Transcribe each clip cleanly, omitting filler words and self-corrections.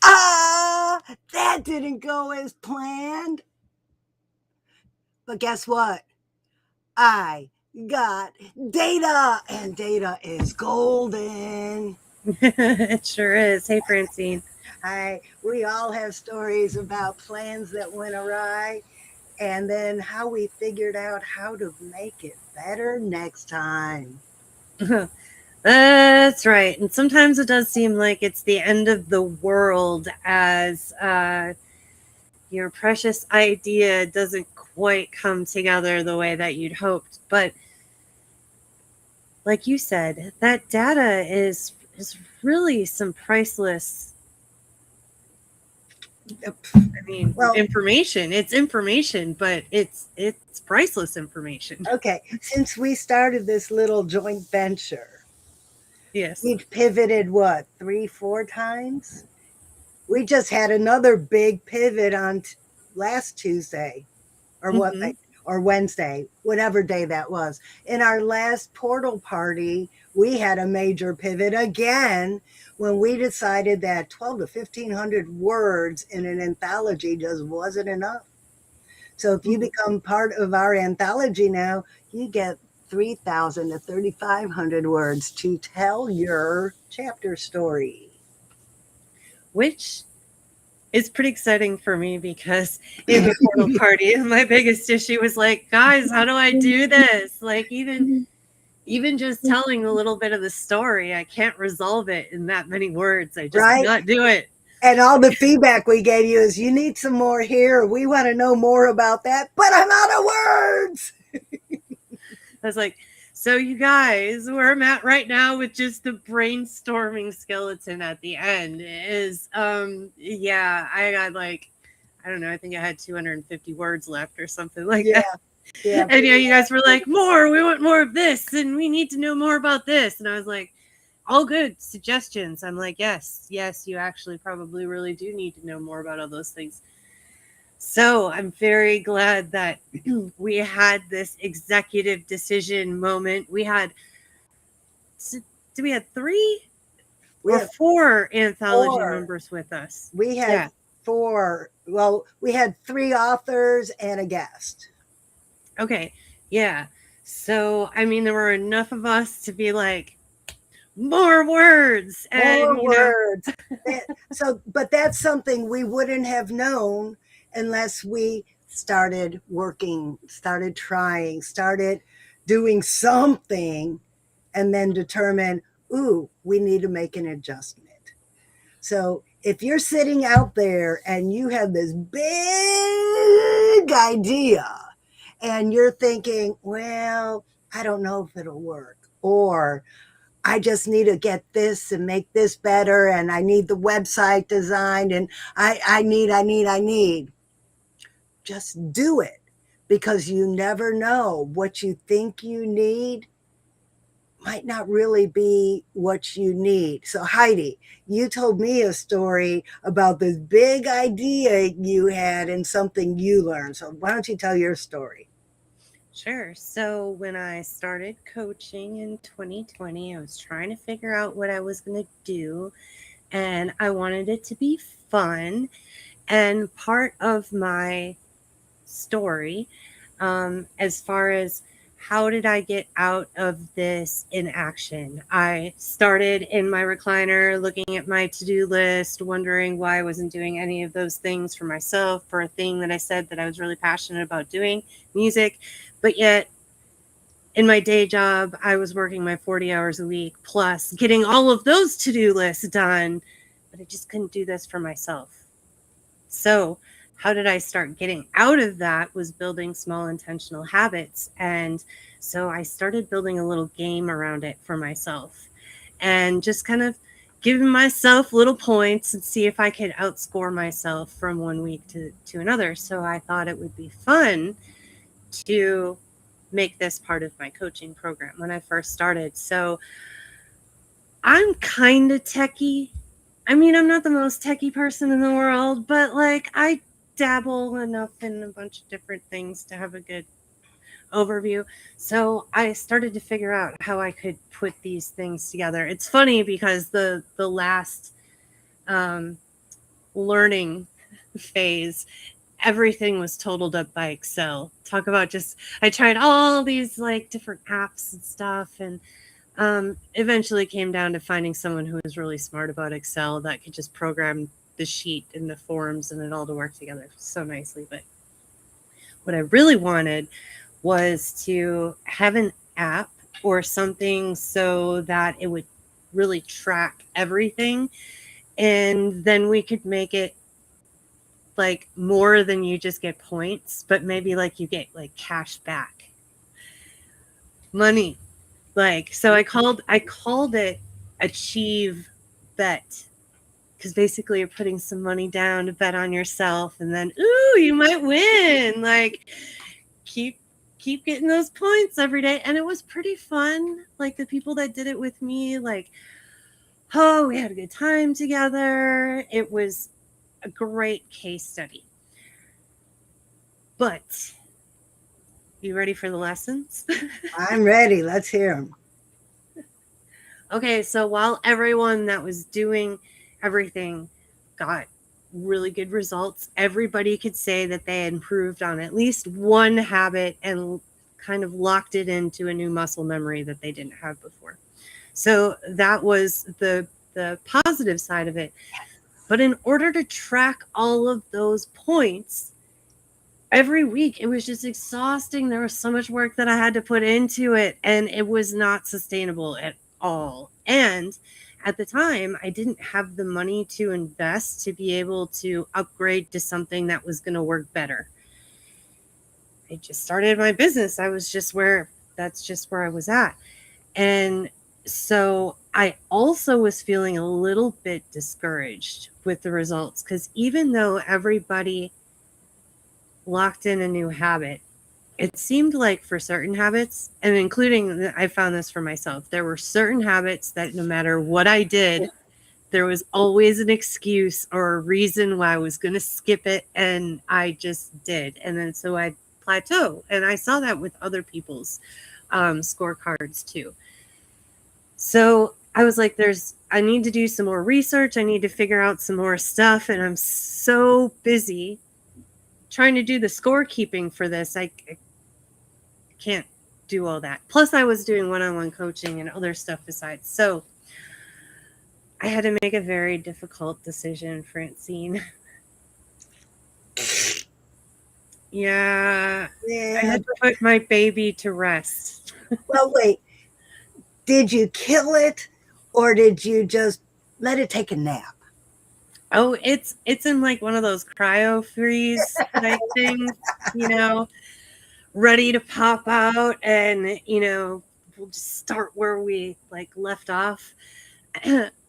That didn't go as planned. But guess what? I got data, and data is golden. It sure is. Hey, Francine. We all have stories about plans that went awry and then how we figured out how to make it better next time. That's right. And sometimes it does seem like it's the end of the world as your precious idea doesn't quite come together the way that you'd hoped. But like you said, that data is really some priceless, I mean, Well, information. It's information, but it's priceless information. okay, since we started this little joint venture, Yes. we've pivoted what, three, four times? We just had another big pivot on last Tuesday or what Hmm. or Wednesday, whatever day that was. In our last portal party, we had a major pivot again when we decided that 12 to 1500 words in an anthology just wasn't enough. So if you become part of our anthology now, you get 3,000 to 3,500 words to tell your chapter story. Which is pretty exciting for me because in the portal party, my biggest issue was like, guys, how do I do this? Like even just telling a little bit of the story, I can't resolve it in that many words. I just Right? cannot do it. And all the feedback we gave you is you need some more here. We want to know more about that, but I'm out of words. I was like, so you guys, where I'm at right now with just the brainstorming skeleton at the end is yeah, I got like I don't know, I think I had 250 words left or something like Yeah, that. yeah, And pretty yeah, you guys were much. like, more, we want more of this, and we need to know more about this. And I was like, all good suggestions. I'm like, yes, you actually probably really do need to know more about all those things. So I'm very glad that we had this executive decision moment. We had, do we had three We or have four anthology four. members with us? We had Yeah. four. Well, we had three authors and a guest. Okay. Yeah. So, I mean, there were enough of us to be like, more words. And, More words. But that's something we wouldn't have known unless we started working, started trying, started doing something, and then determine, ooh, we need to make an adjustment. So if you're sitting out there and you have this big idea and you're thinking, well, I don't know if it'll work, or I just need to get this and make this better, and I need the website designed, and I need. Just do it because you never know what you think you need might not really be what you need. So, Heidi, you told me a story about this big idea you had and something you learned. So, why don't you tell your story? sure. So when I started coaching in 2020, I was trying to figure out what I was going to do, and I wanted it to be fun. And part of my story, as far as how did I get out of this inaction? I started in my recliner looking at my to do list, wondering why I wasn't doing any of those things for myself, for a thing that I said that I was really passionate about doing, music. But yet, in my day job, I was working my 40 hours a week plus getting all of those to do lists done, but I just couldn't do this for myself. So, how did I start getting out of that was building small intentional habits. And so I started building a little game around it for myself and just kind of giving myself little points and see if I could outscore myself from one week to another. So I thought it would be fun to make this part of my coaching program when I first started. So I'm kind of techie. I mean, I'm not the most techie person in the world, but like I dabble enough in a bunch of different things to have a good overview. So I started to figure out how I could put these things together. It's funny because the last learning phase, everything was totaled up by Excel. Talk about just, I tried all these like different apps and stuff, and eventually came down to finding someone who was really smart about Excel that could just program the sheet and the forms and it all to work together so nicely. But what I really wanted was to have an app or something so that it would really track everything, and then we could make it like more than you just get points, but maybe like you get like cash back money. Like, so I called it Achieve Bet, because basically you're putting some money down to bet on yourself, and then ooh, you might win. Like, keep getting those points every day. And it was pretty fun. Like, the people that did it with me, like, oh, we had a good time together. It was a great case study. But you ready for the lessons? I'm ready. Let's hear them. Okay, so while everyone that was doing everything got really good results, everybody could say that they had improved on at least one habit and kind of locked it into a new muscle memory that they didn't have before. So that was the positive side of it. But in order to track all of those points every week, it was just exhausting. There was so much work that I had to put into it, and it was not sustainable at all. And at the time, I didn't have the money to invest to be able to upgrade to something that was going to work better. I just started my business. That's just where I was at. And so I also was feeling a little bit discouraged with the results, because even though everybody locked in a new habit, it seemed like for certain habits, and including, I found this for myself, there were certain habits that no matter what I did, there was always an excuse or a reason why I was going to skip it, and I just did. And then so I plateau, and I saw that with other people's scorecards too. So I was like, I need to do some more research. I need to figure out some more stuff. And I'm so busy trying to do the scorekeeping for this. I can't do all that. Plus I was doing one-on-one coaching and other stuff besides. So I had to make a very difficult decision, Francine. Yeah. I had to put my baby to rest. Well, wait. Did you kill it, or did you just let it take a nap? Oh, it's in like one of those cryo freeze type things, ready to pop out, and we'll just start where we like left off.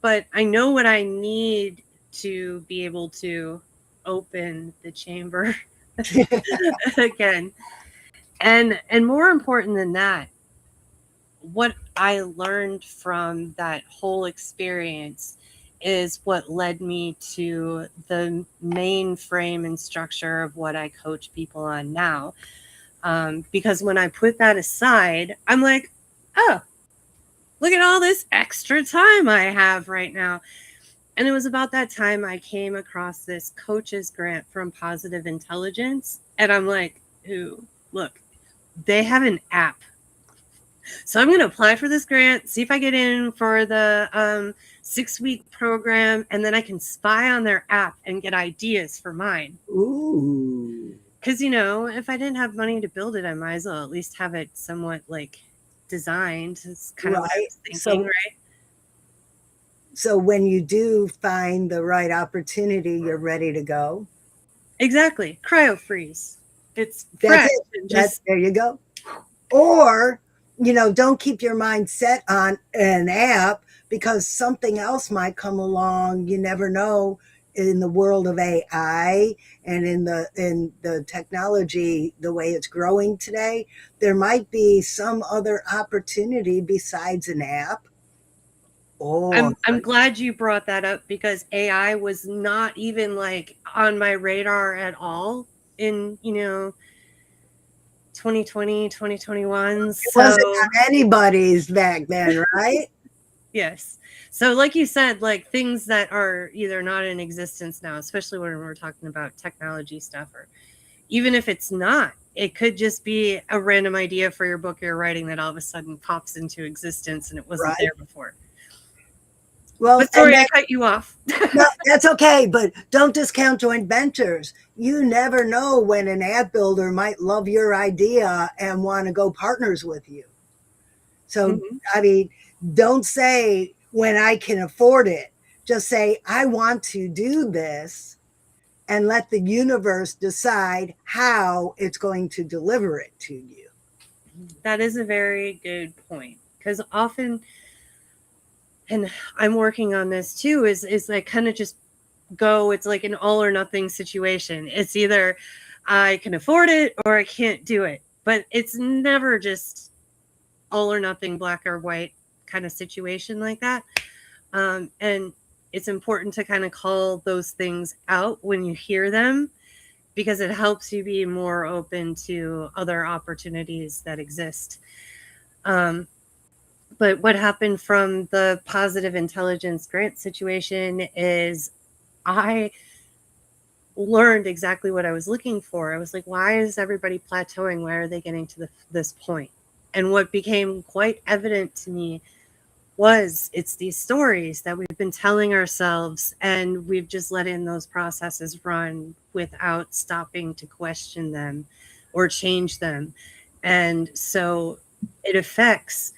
But I know what I need to be able to open the chamber again. And more important than that, what I learned from that whole experience is what led me to the main frame and structure of what I coach people on now. Because when I put that aside, I'm like, oh, look at all this extra time I have right now. And it was about that time I came across this coach's grant from Positive Intelligence. And I'm like, ooh, look, they have an app. So I'm going to apply for this grant, see if I get in for the 6-week program, and then I can spy on their app and get ideas for mine. Ooh. Because, if I didn't have money to build it, I might as well at least have it somewhat like designed. It's kind of what I was thinking, right? So when you do find the right opportunity, you're ready to go. Exactly. Cryo freeze. It's fresh. There you go. Or, don't keep your mind set on an app, because something else might come along. You never know. In the world of AI and in the technology, the way it's growing today, there might be some other opportunity besides an app. I'm glad you brought that up, because AI was not even like on my radar at all in 2020, 2021. It wasn't anybody's back then, right? Yes. So like you said, like things that are either not in existence now, especially when we're talking about technology stuff, or even if it's not, it could just be a random idea for your book you're writing that all of a sudden pops into existence and it wasn't right? there before. Well, But sorry, I cut you off. no, that's okay, but don't discount joint ventures. You never know when an ad builder might love your idea and want to go partners with you. So, Mhm. I mean, don't say when I can afford it. Just say, I want to do this and let the universe decide how it's going to deliver it to you. That is a very good point, because often, and I'm working on this too, is like kind of just go, it's like an all or nothing situation. It's either I can afford it or I can't do it. But it's never just all or nothing, black or white kind of situation like that. And it's important to kind of call those things out when you hear them, because it helps you be more open to other opportunities that exist. Um, but what happened from the positive intelligence grant situation is I learned exactly what I was looking for. I was like, why is everybody plateauing? Why are they getting to this point? And what became quite evident to me was it's these stories that we've been telling ourselves, and we've just let in those processes run without stopping to question them or change them. And so it affects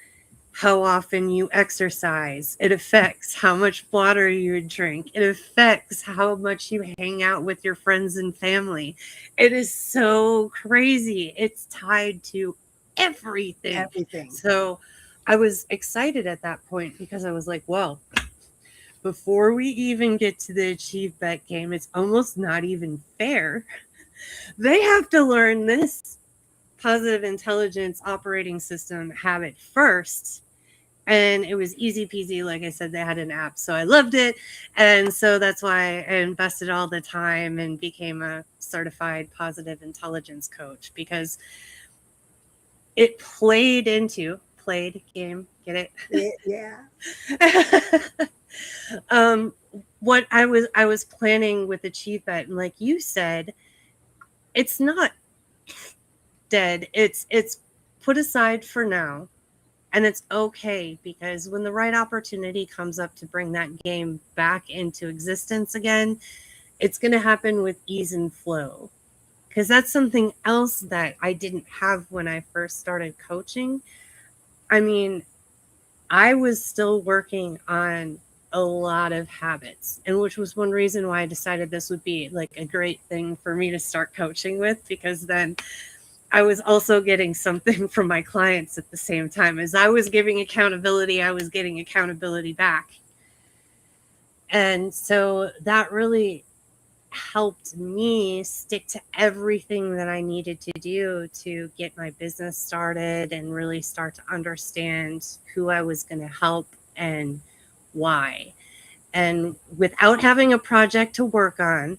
how often you exercise. It affects how much water you drink. It affects how much you hang out with your friends and family. It is so crazy. It's tied to everything. Everything. So I was excited at that point, because I was like, well, before we even get to the achieve bet game, it's almost not even fair. They have to learn this positive intelligence operating system habit first, and it was easy peasy. Like I said, they had an app, so I loved it. And so that's why I invested all the time and became a certified positive intelligence coach, because it played game, get Yeah. it? um what I was planning with Achieve Bet, and like you said, it's not dead. It's put aside for now. And it's okay, because when the right opportunity comes up to bring that game back into existence again, it's going to happen with ease and flow. Because that's something else that I didn't have when I first started coaching. I mean, I was still working on a lot of habits, and which was one reason why I decided this would be like a great thing for me to start coaching with, because then I was also getting something from my clients at the same time. As I was giving accountability, I was getting accountability back. And so that really helped me stick to everything that I needed to do to get my business started and really start to understand who I was going to help and why. And without having a project to work on,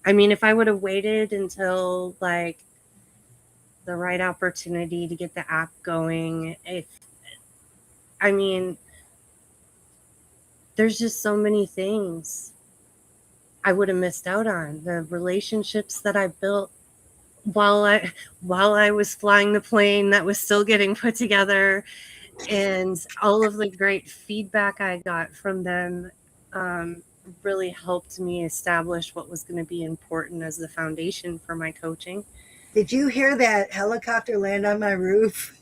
I mean, if I would have waited until like the right opportunity to get the app going, I mean, there's just so many things I would have missed out on. The relationships that I built while I was flying the plane that was still getting put together, and all of the great feedback I got from them, um, really helped me establish what was going to be important as the foundation for my coaching. Did you hear that helicopter land on my roof?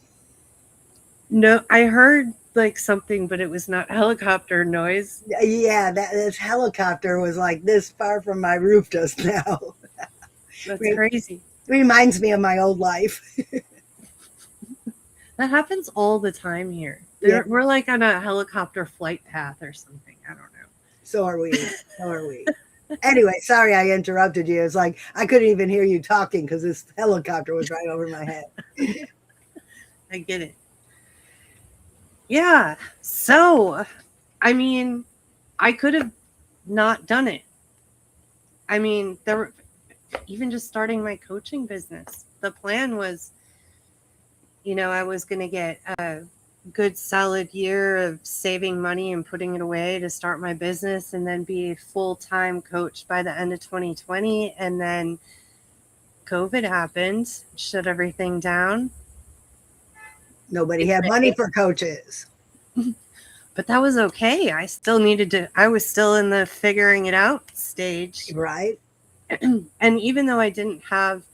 No, I heard like something, but it was not helicopter noise. Yeah, that this helicopter was like this far from my roof just now. That's crazy. Reminds me of my old life. That happens all the time here. Yeah, We're like on a helicopter flight path or something. I don't know. so are we. So are we. Anyway, sorry I interrupted you. It's like I couldn't even hear you talking because this helicopter was right over my head. I get it. Yeah. So, I mean, I could have not done it. I mean, there were, even just starting my coaching business, the plan was, I was going to get good solid year of saving money and putting it away to start my business and then be a full-time coach by the end of 2020. And then COVID happened, shut everything down. Nobody had money for coaches. But that was okay. I still needed to, I was still in the figuring it out stage. Right. And even though I didn't have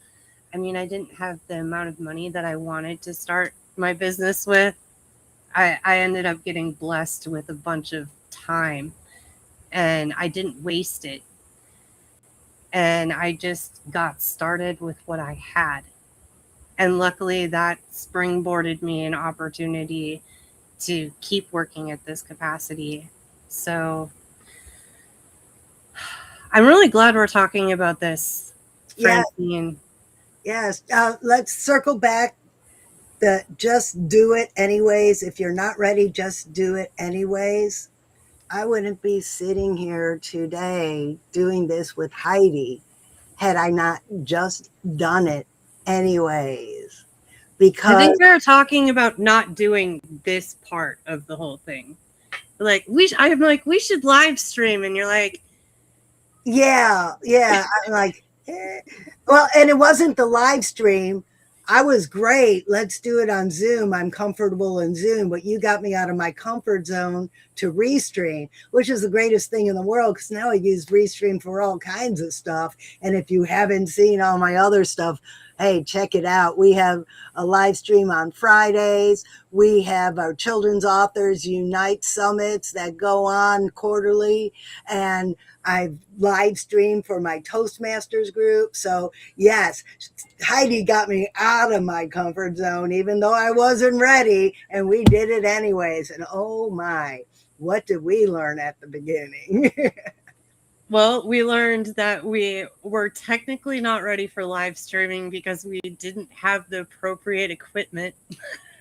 the amount of money that I wanted to start my business with, I ended up getting blessed with a bunch of time, and I didn't waste it. And I just got started with what I had. And luckily, that springboarded me an opportunity to keep working at this capacity. So I'm really glad we're talking about this, Francine. Yes. Let's circle back. Just do it anyways. If you're not ready, just do it anyways. I wouldn't be sitting here today doing this with Heidi had I not just done it anyways. Because I think we were talking about not doing this part of the whole thing. Like I'm like, we should live stream, and you're like, yeah. I'm like, well, and it wasn't the live stream. I was great. Let's do it on Zoom. I'm comfortable in Zoom, but you got me out of my comfort zone to Restream, which is the greatest thing in the world because now I use Restream for all kinds of stuff. And if you haven't seen all my other stuff, hey, check it out. We have a live stream on Fridays. We have our Children's Authors Unite summits that go on quarterly. And I've live streamed for my Toastmasters group. So yes, Heidi got me out of my comfort zone, even though I wasn't ready, and we did it anyways. And oh my, what did we learn at the beginning? well, we learned that we were technically not ready for live streaming because we didn't have the appropriate equipment.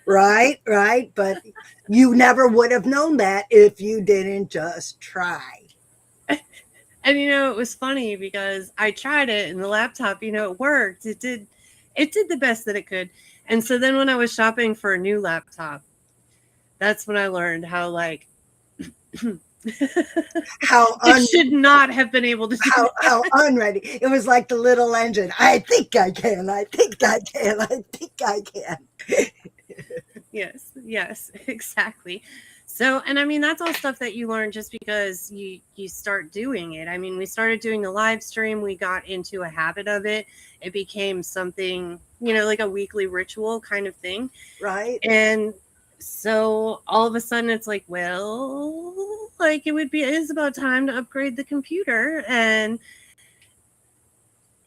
Right. But you never would have known that if you didn't just try. And it was funny because I tried it and the laptop, it worked. It did the best that it could. And so then when I was shopping for a new laptop, that's when I learned how like it should not have been able to do how unready. It was like the little engine. I think I can. Yes, exactly. So, and I mean, that's all stuff that you learn just because you start doing it. I mean, we started doing the live stream. We got into a habit of it. It became something, like a weekly ritual kind of thing. Right. And so all of a sudden it's like, well, like it is about time to upgrade the computer. And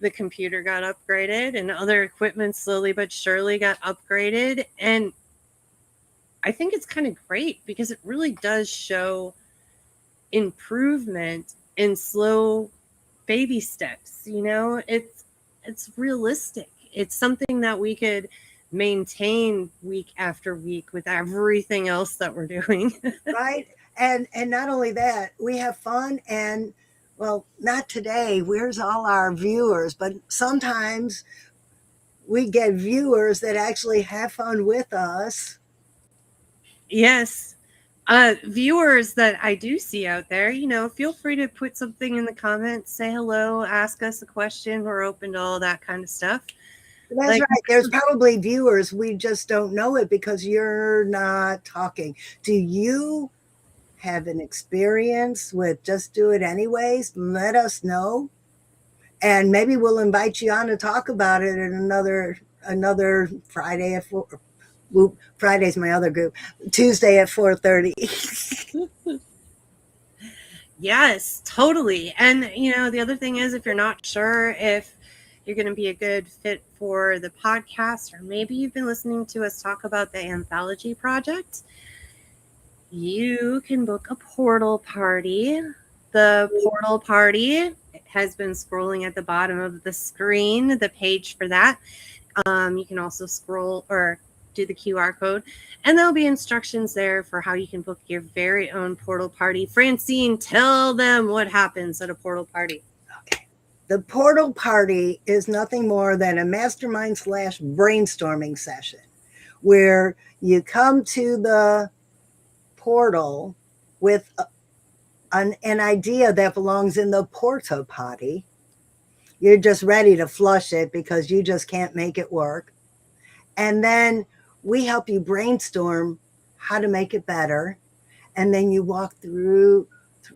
the computer got upgraded and other equipment slowly but surely got upgraded. And I think it's kind of great because it really does show improvement in slow baby steps. It's realistic. It's something that we could maintain week after week with everything else that we're doing. Right. And not only that, we have fun. And well, not today. Where's all our viewers? But sometimes we get viewers that actually have fun with us. Yes. Viewers that I do see out there, feel free to put something in the comments, say hello, ask us a question. We're open to all that kind of stuff. That's right. There's probably viewers. We just don't know it because you're not talking. Do you have an experience with just do it anyways? Let us know. And maybe we'll invite you on to talk about it in another Friday at 4. Friday's my other group. Tuesday at 4:30. Yes, totally. And the other thing is, if you're not sure if you're going to be a good fit for the podcast, or maybe you've been listening to us talk about the anthology project, you can book a portal party. The portal party has been scrolling at the bottom of the screen, the page for that. You can also scroll or do the QR code, and there'll be instructions there for how you can book your very own portal party. Francine, tell them what happens at a portal party. Okay. The portal party is nothing more than a mastermind / brainstorming session where You come to the portal with an idea that belongs in the porta potty. You're just ready to flush it because you just can't make it work. And then we help you brainstorm how to make it better. And then you walk through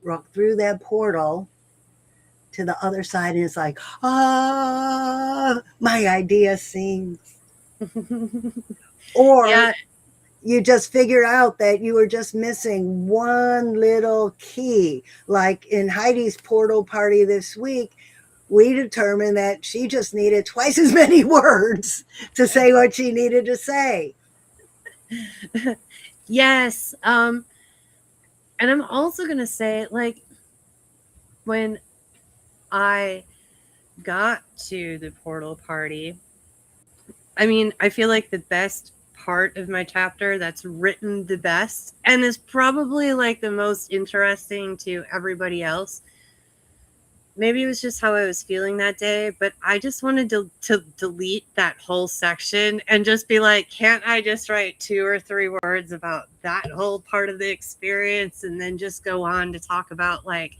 that portal to the other side, and it's like, ah, my idea sings. Or Yeah. you just figure out that you were just missing one little key. Like in Heidi's portal party this week, we determined that she just needed twice as many words to say what she needed to say. Yes. And I'm also going to say, like, when I got to the portal party, I mean, I feel like the best part of my chapter that's written the best and is probably like the most interesting to everybody else. Maybe it was just how I was feeling that day, but I just wanted to delete that whole section and just be like, can't I just write 2 or 3 words about that whole part of the experience and then just go on to talk about like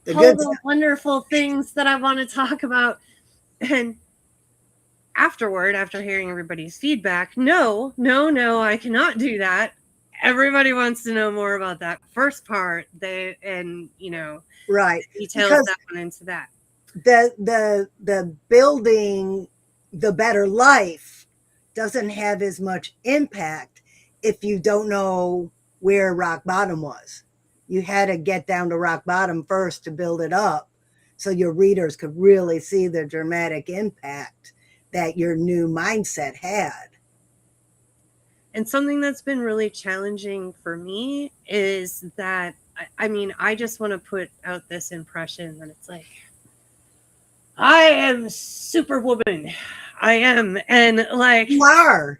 all the wonderful things that I want to talk about? And afterward, after hearing everybody's feedback, no, I cannot do that. Everybody wants to know more about that first part. Right. Details Because that went into that. the building the better life doesn't have as much impact if you don't know where rock bottom was. You had to get down to rock bottom first to build it up so your readers could really see the dramatic impact that your new mindset had. And something that's been really challenging for me is that, I mean, I just want to put out this impression that it's like, I am Superwoman. I am. And like, You are.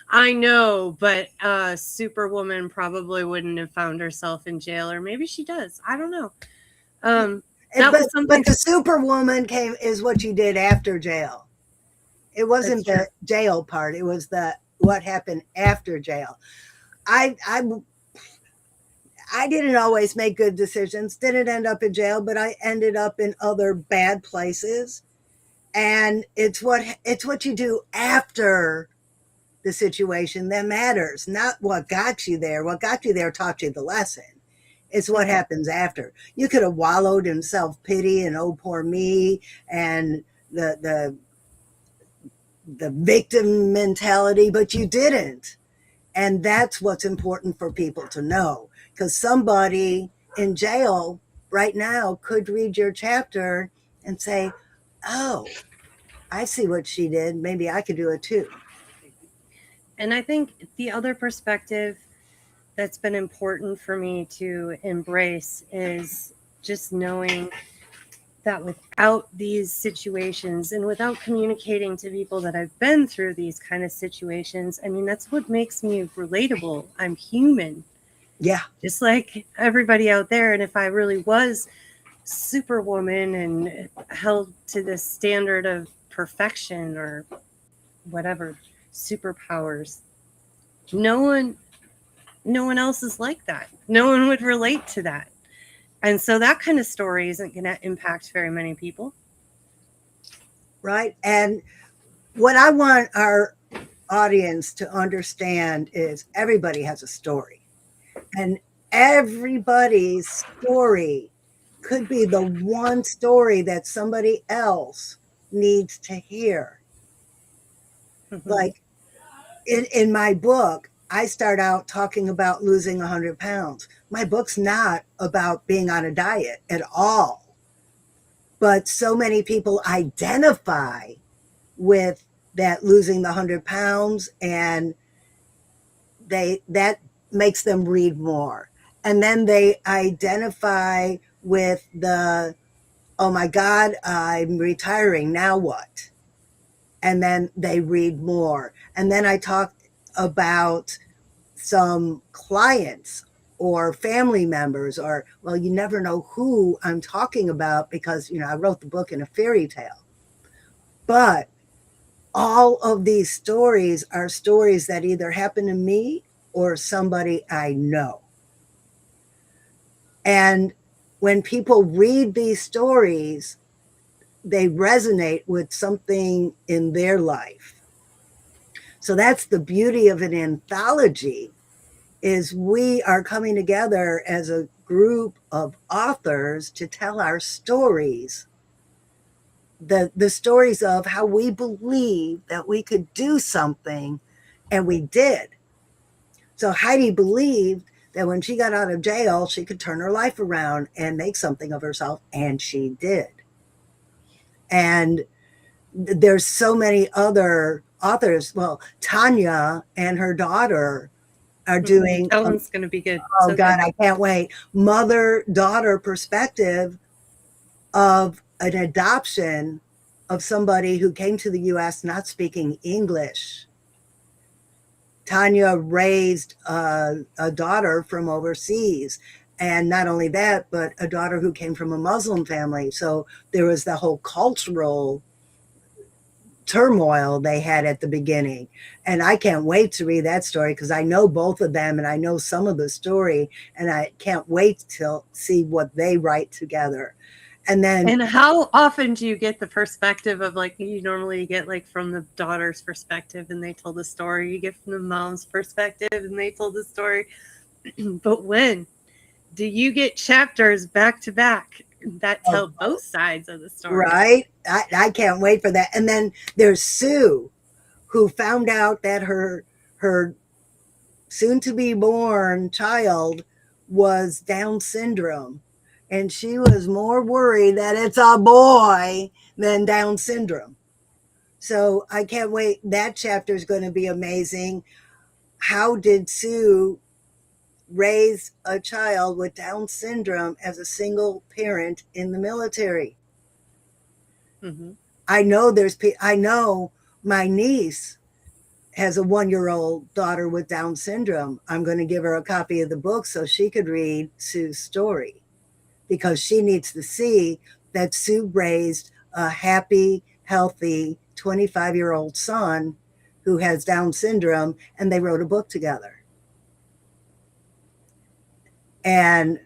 I know, but Superwoman probably wouldn't have found herself in jail, or maybe she does. I don't know. But the Superwoman is what you did after jail. It wasn't the jail part. It was what happened after jail. I didn't always make good decisions. Didn't end up in jail, but I ended up in other bad places. And it's what you do after the situation that matters, not what got you there. What got you there taught you the lesson. It's what happens after. You could have wallowed in self-pity and oh poor me and the victim mentality, but you didn't. And that's what's important for people to know, because somebody in jail right now could read your chapter and say, oh, I see what she did. Maybe I could do it too. And I think the other perspective that's been important for me to embrace is just knowing that without these situations and without communicating to people that I've been through these kind of situations, I mean, that's what makes me relatable. I'm human. Yeah. Just like everybody out there. And if I really was Superwoman and held to this standard of perfection or whatever superpowers, no one else is like that. No one would relate to that. And so that kind of story isn't going to impact very many people. Right. And what I want our audience to understand is everybody has a story. And everybody's story could be the one story that somebody else needs to hear. Mm-hmm. Like in my book, I start out talking about losing 100 pounds. My book's not about being on a diet at all. But so many people identify with that losing the 100 pounds, and that makes them read more. And then they identify with the, oh my God, I'm retiring, now what? And then they read more. And then I talk about some clients or family members, or, well, you never know who I'm talking about because, I wrote the book in a fairy tale. But all of these stories are stories that either happen to me or somebody I know. And when people read these stories, they resonate with something in their life. So that's the beauty of an anthology, is we are coming together as a group of authors to tell our stories, the stories of how we believe that we could do something, and we did. So Heidi believed that when she got out of jail, she could turn her life around and make something of herself, and she did. And there's so many other authors. Well, Tanya and her daughter are doing, That one's going to be good. oh So God, good. I can't wait, mother-daughter perspective of an adoption of somebody who came to the US not speaking English. Tanya raised a daughter from overseas. And not only that, but a daughter who came from a Muslim family. So there was the whole cultural turmoil they had at the beginning. And I can't wait to read that story because I know both of them and I know some of the story. And I can't wait to see what they write together. And then, and how often do you get the perspective of, like, you normally get like from the daughter's perspective and they told the story, you get from the mom's perspective and they told the story. But when do you get chapters back to back that tell both sides of the story? right? I can't wait for that. And then there's Sue, who found out that her soon to be born child was Down syndrome. And she was more worried that it's a boy than Down syndrome. So I can't wait. That chapter is going to be amazing. How did Sue raise a child with Down syndrome as a single parent in the military? Mm-hmm. I know my niece has a 1-year-old daughter with Down syndrome. I'm going to give her a copy of the book so she could read Sue's story, because she needs to see that Sue raised a happy, healthy 25-year-old son who has Down syndrome, and they wrote a book together. And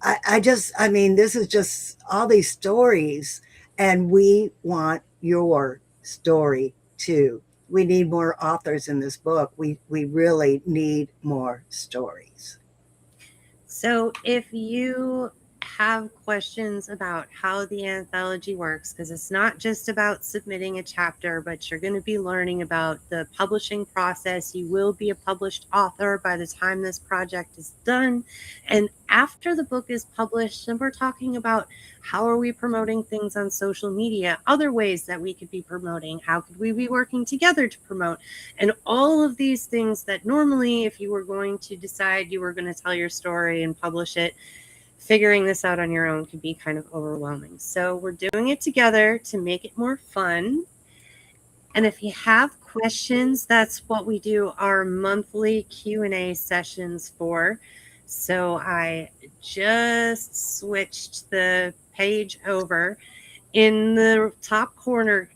I mean, this is just all these stories, and we want your story too. We need more authors in this book. We really need more stories. So if you have questions about how the anthology works, because it's not just about submitting a chapter, but you're going to be learning about the publishing process. You will be a published author by the time this project is done. And after the book is published, and we're talking about how are we promoting things on social media, other ways that we could be promoting, how could we be working together to promote, and all of these things that normally, if you were going to decide you were going to tell your story and publish it, figuring this out on your own could be kind of overwhelming. So we're doing it together to make it more fun. And if you have questions, that's what we do our monthly Q&A sessions for. So I just switched the page over. In the top corner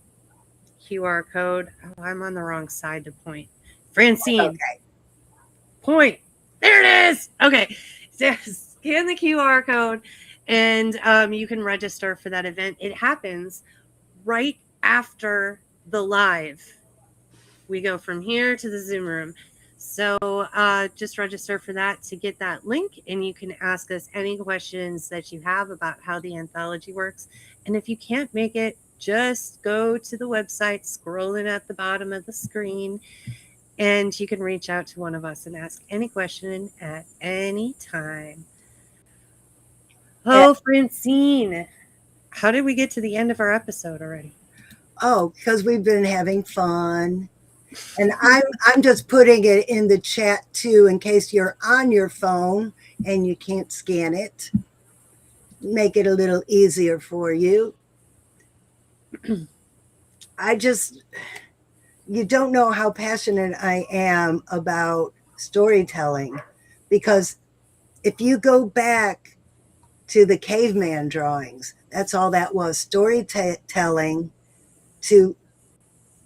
QR code, oh, I'm on the wrong side to point. Francine, Okay. point. There it is. Okay. So scan the QR code and you can register for that event. It happens right after the live. We go from here to the Zoom room. So just register for that to get that link, and you can ask us any questions that you have about how the anthology works. And if you can't make it, just go to the website, scrolling at the bottom of the screen, and you can reach out to one of us and ask any question at any time. Oh, Francine, how did we get to the end of our episode already? Oh, because we've been having fun. And I'm just putting it in the chat too, in case you're on your phone and you can't scan it. Make it a little easier for you. You don't know how passionate I am about storytelling, because if you go back to the caveman drawings, that's all that was, storytelling to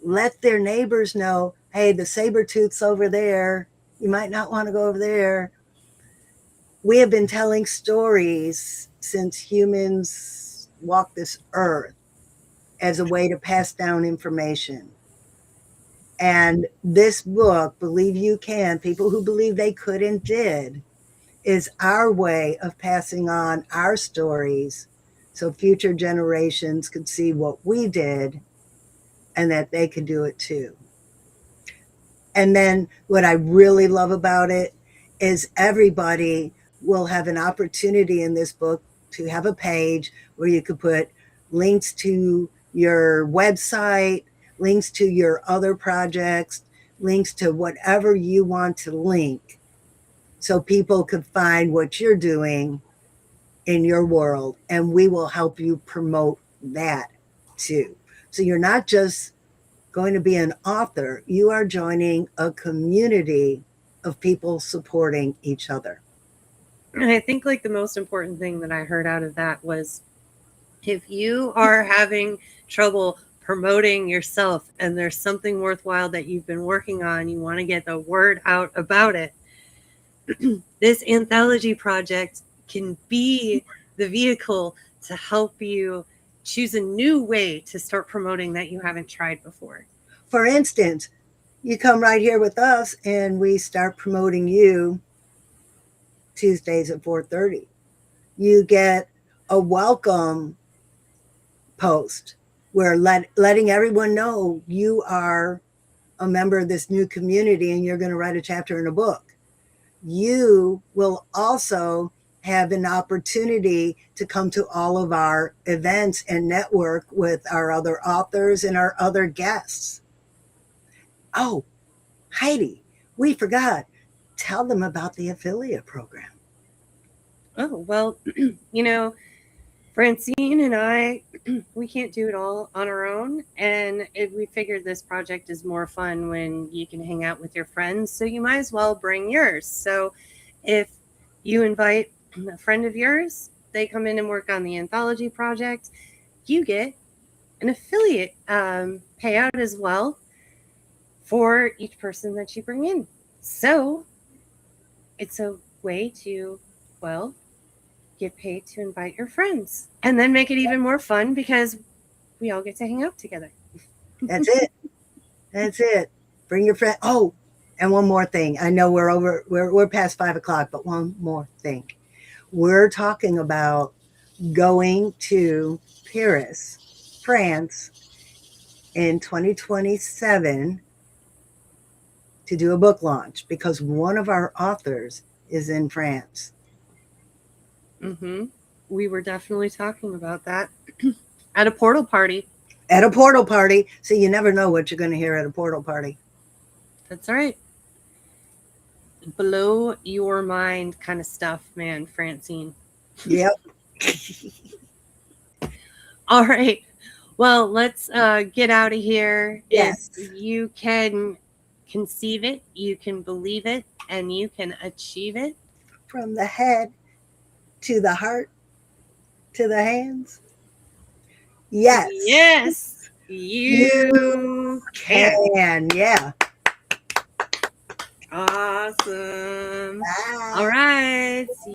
let their neighbors know, hey, the saber-tooth's over there. You might not want to go over there. We have been telling stories since humans walked this earth as a way to pass down information. And this book, Believe You Can, People Who Believe They Could and Did, is our way of passing on our stories so future generations could see what we did and that they could do it too. And then what I really love about it is everybody will have an opportunity in this book to have a page where you could put links to your website, links to your other projects, links to whatever you want to link so people could find what you're doing in your world, and we will help you promote that too. So you're not just going to be an author, you are joining a community of people supporting each other. And I think like the most important thing that I heard out of that was if you are having trouble promoting yourself and there's something worthwhile that you've been working on, you want to get the word out about it, this anthology project can be the vehicle to help you choose a new way to start promoting that you haven't tried before. For instance, you come right here with us and we start promoting you Tuesdays at 4:30. You get a welcome post where letting everyone know you are a member of this new community and you're going to write a chapter in a book. You will also have an opportunity to come to all of our events and network with our other authors and our other guests. Oh, Heidi, we forgot. Tell them about the affiliate program. Oh, well, you know, Francine and I, we can't do it all on our own. And we figured this project is more fun when you can hang out with your friends. So you might as well bring yours. So if you invite a friend of yours, they come in and work on the anthology project, you get an affiliate payout as well for each person that you bring in. So it's a way to, well, get paid to invite your friends and then make it even more fun because we all get to hang out together. That's it. That's it. Bring your friend. Oh, and one more thing. I know we're past 5 o'clock, but one more thing. We're talking about going to Paris, France in 2027 to do a book launch because one of our authors is in France. Mm-hmm. We were definitely talking about that at a portal party. At a portal party. So you never know what you're going to hear at a portal party. That's right. Blow your mind kind of stuff, man, Francine. Yep. All right. Well, let's get out of here. Yes. If you can conceive it, you can believe it, and you can achieve it. From the head to the heart to the hands. Yes. Yes, you can. Yeah. Awesome. Bye. All right.